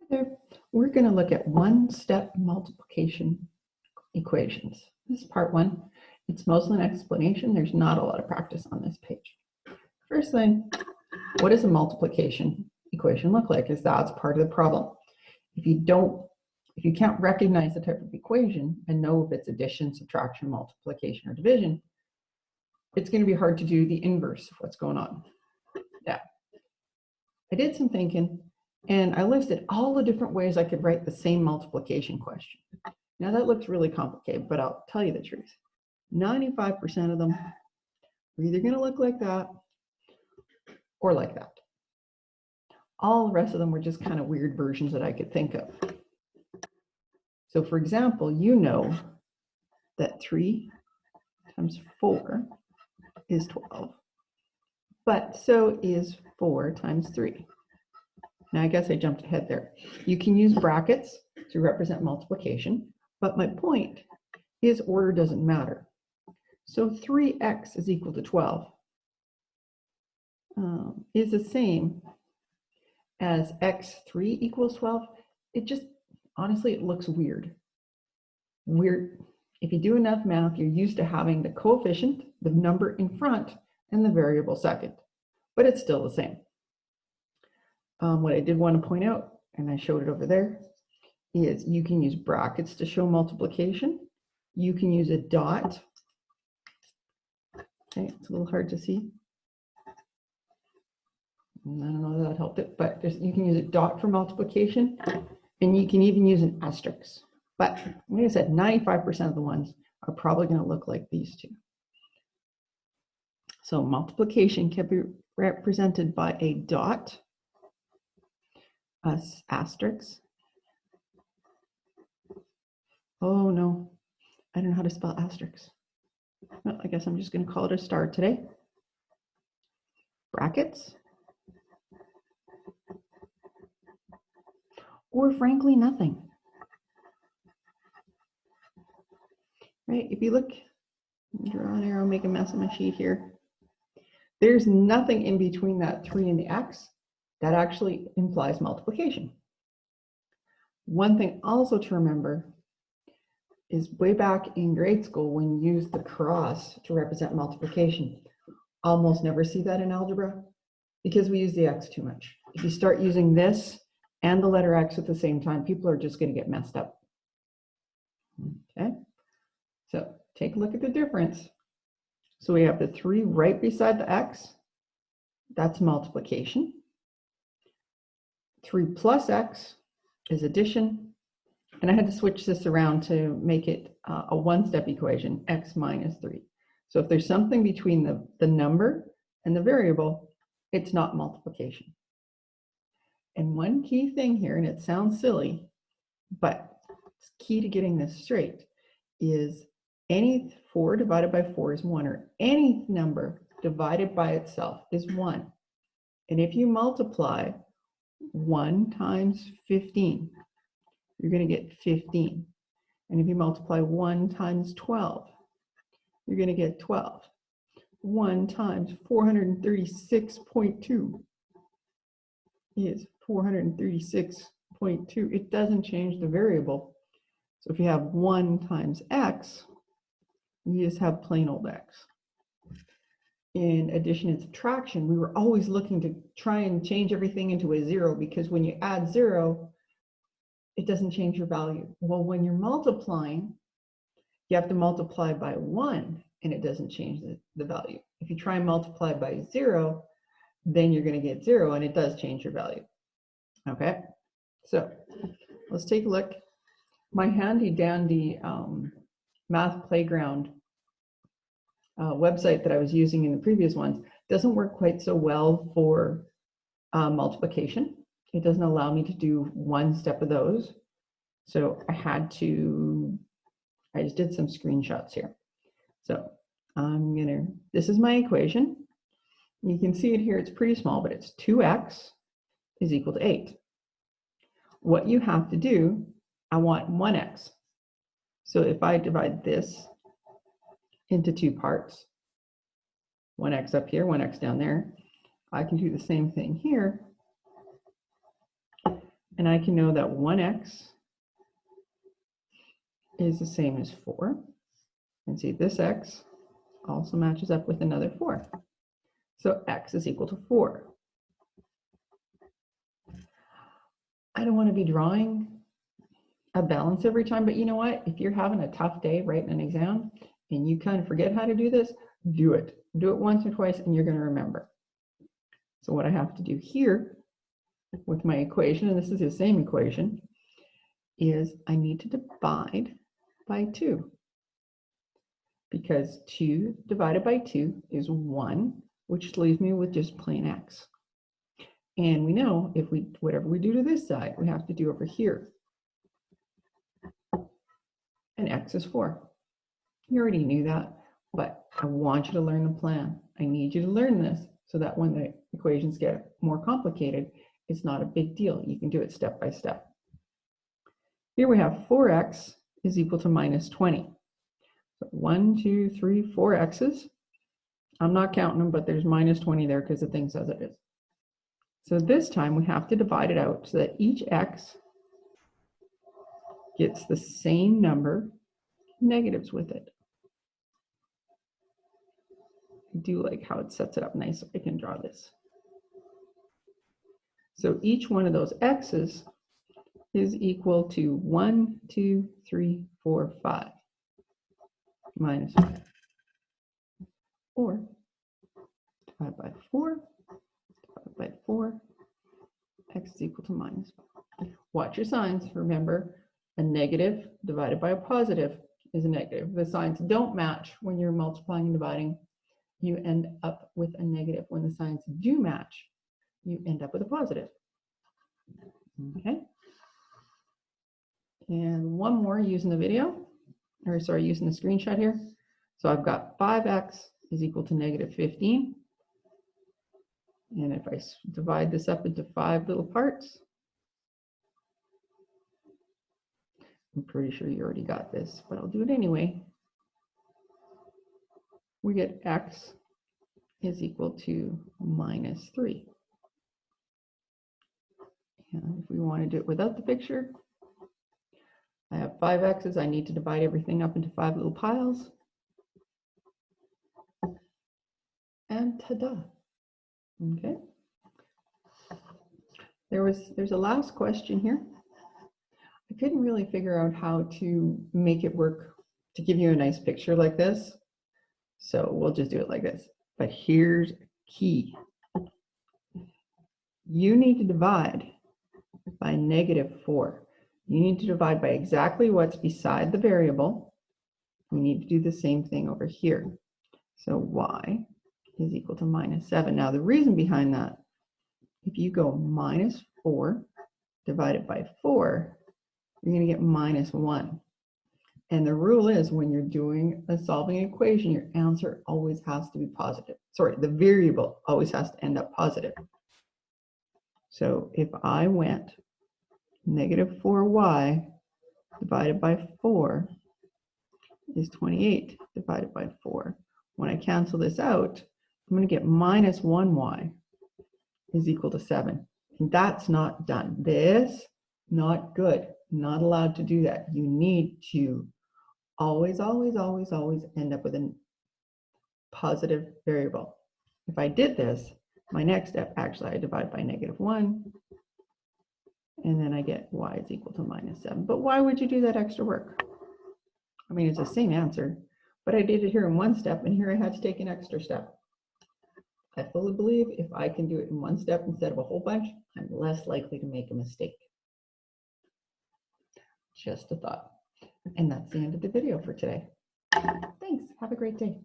There, we're going to look at one-step multiplication equations. This is part one. It's mostly an explanation. There's not a lot of practice on this page. First thing, what does a multiplication equation look like? Is that's part of the problem. If you can't recognize the type of equation and know if it's addition, subtraction, multiplication, or division, it's going to be hard to do the inverse of what's going on. Yeah. I did some thinking, and I listed all the different ways I could write the same multiplication question. Now that looks really complicated, but I'll tell you the truth. 95% of them are either going to look like that or like that. All the rest of them were just kind of weird versions that I could think of. So for example, you know that 3 times 4 is 12, but so is 4 times 3. Now I guess I jumped ahead there. You can use brackets to represent multiplication, but my point is order doesn't matter. So 3x is equal to 12 is the same as x3 equals 12. It just, honestly, it looks weird. If you do enough math, you're used to having the coefficient, the number in front, and the variable second, but it's still the same. What I did want to point out, and I showed it over there, is you can use brackets to show multiplication. You can use a dot. Okay, it's a little hard to see. I don't know if that helped it, but you can use a dot for multiplication, and you can even use an asterisk. But like I said, 95% of the ones are probably going to look like these two. So multiplication can be represented by a dot, a asterisk. Oh no, I don't know how to spell asterisk. Well, I guess I'm just going to call it a star today. Brackets. Or frankly, nothing. Right? If you look, draw an arrow, make a mess of my sheet here. There's nothing in between that 3 and the x that actually implies multiplication. One thing also to remember is way back in grade school when you used the cross to represent multiplication. Almost never see that in algebra because we use the x too much. If you start using this and the letter x at the same time, people are just going to get messed up. Okay, so take a look at the difference. So we have the 3 right beside the x. That's multiplication. 3 plus x is addition. And I had to switch this around to make it a one-step equation, x minus 3. So if there's something between the number and the variable, it's not multiplication. And one key thing here, and it sounds silly, but it's key to getting this straight, is any 4 divided by 4 is 1, or any number divided by itself is 1. And if you multiply 1 times 15, you're going to get 15. And if you multiply 1 times 12, you're going to get 12. 1 times 436.2 is 436.2. It doesn't change the variable. So if you have 1 times x, you just have plain old x. In addition and subtraction, we were always looking to try and change everything into a 0, because when you add 0, it doesn't change your value. Well, when you're multiplying, you have to multiply by 1, and it doesn't change the value. If you try and multiply by 0, then you're going to get 0, and it does change your value. Okay, so let's take a look. My handy dandy Math Playground website that I was using in the previous ones doesn't work quite so well for multiplication. It doesn't allow me to do one step of those. So I just did some screenshots here. So this is my equation. You can see it here, it's pretty small, but it's 2x is equal to 8. What you have to do, I want 1x. So if I divide this into 2 parts, 1x up here, 1x down there, I can do the same thing here. And I can know that 1x is the same as 4. And see, this x also matches up with another 4. So x is equal to 4. I don't want to be drawing a balance every time, but you know what? If you're having a tough day writing an exam and you kind of forget how to do this, do it. Do it once or twice and you're going to remember. So what I have to do here with my equation, and this is the same equation, is I need to divide by 2. Because 2 divided by 2 is 1, which leaves me with just plain x. And we know if we, whatever we do to this side, we have to do over here. And x is 4. You already knew that, but I want you to learn the plan. I need you to learn this so that when the equations get more complicated, it's not a big deal. You can do it step by step. Here we have 4x is equal to minus 20. So 1, 2, 3, 4 x's. I'm not counting them, but there's minus 20 there because the thing says it is. So this time we have to divide it out so that each x gets the same number negatives with it. I do like how it sets it up nice so I can draw this. So each one of those x's is equal to 1, 2, 3, 4, 5 minus 5. Or divide by 4, divide by 4, x is equal to minus 5. Watch your signs. Remember, a negative divided by a positive is a negative. The signs don't match when you're multiplying and dividing. You end up with a negative. When the signs do match, you end up with a positive. Okay. And one more using the video, or sorry, using the screenshot here. So I've got 5x is equal to negative 15. And if I divide this up into 5 little parts, I'm pretty sure you already got this, but I'll do it anyway. We get x is equal to minus 3. And if we want to do it without the picture, I have 5 x's. I need to divide everything up into 5 little piles. And ta-da. Okay. There's a last question here. I couldn't really figure out how to make it work to give you a nice picture like this. So we'll just do it like this. But here's key. You need to divide by -4. You need to divide by exactly what's beside the variable. You need to do the same thing over here. So y is equal to -7. Now the reason behind that, if you go -4 divided by 4, you're going to get -1. And the rule is when you're doing a solving equation, your answer always has to be positive. Sorry, the variable always has to end up positive. So if I went -4y divided by 4 is 28 divided by 4. When I cancel this out, I'm going to get -1y is equal to 7. And that's not done. This, not good. Not allowed to do that. You need to always, always, always, always end up with a positive variable. If I did this, my next step, actually, I divide by -1, and then I get y is equal to -7. But why would you do that extra work? I mean, it's the same answer, but I did it here in one step, and here I had to take an extra step. I fully believe if I can do it in one step instead of a whole bunch, I'm less likely to make a mistake. Just a thought. And that's the end of the video for today. Thanks. Have a great day.